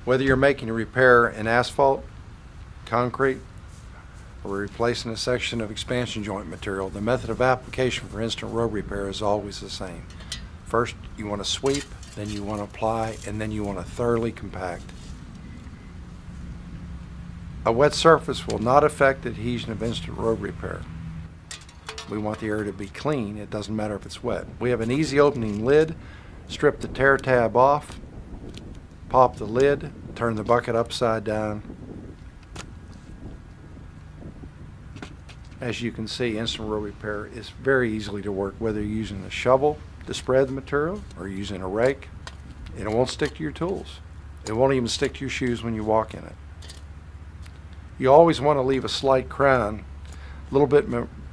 Whether you're making a repair in asphalt, concrete, or replacing a section of expansion joint material, the method of application for instant road repair is always the same. First, you want to sweep, then you want to apply, and then you want to thoroughly compact. A wet surface will not affect adhesion of instant road repair. We want the area to be clean. It doesn't matter if it's wet. We have an easy opening lid. Strip the tear tab off, pop the lid, turn the bucket upside down. As you can see, instant road repair is very easily to work, whether you're using a shovel to spread the material or using a rake. And it won't stick to your tools. It won't even stick to your shoes when you walk in it. You always want to leave a slight crown, a little bit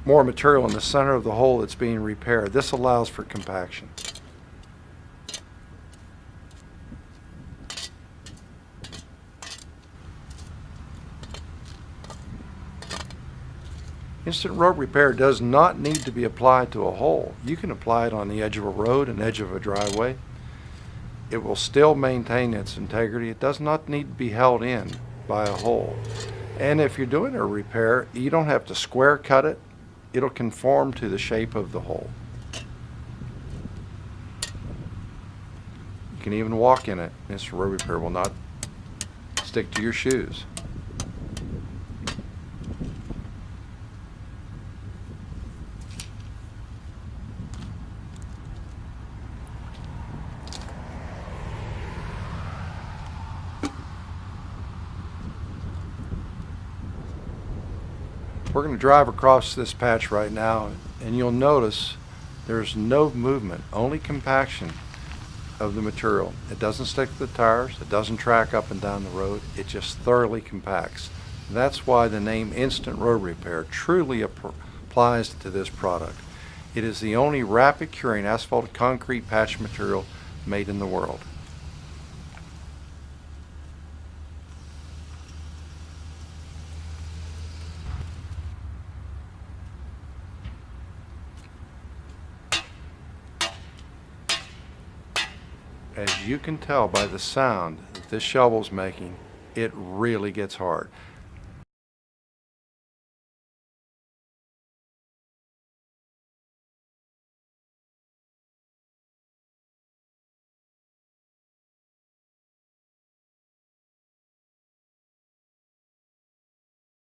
more material in the center of the hole that's being repaired. This allows for compaction. Instant road repair does not need to be applied to a hole. You can apply it on the edge of a road, an edge of a driveway. It will still maintain its integrity. It does not need to be held in by a hole. And if you're doing a repair, you don't have to square cut it. It'll conform to the shape of the hole. You can even walk in it. Instant road repair will not stick to your shoes. We're going to drive across this patch right now, and you'll notice there's no movement, only compaction of the material. It doesn't stick to the tires, it doesn't track up and down the road, it just thoroughly compacts. That's why the name Instant Road Repair truly applies to this product. It is the only rapid curing asphalt concrete patch material made in the world. As you can tell by the sound that this shovel's making, it really gets hard.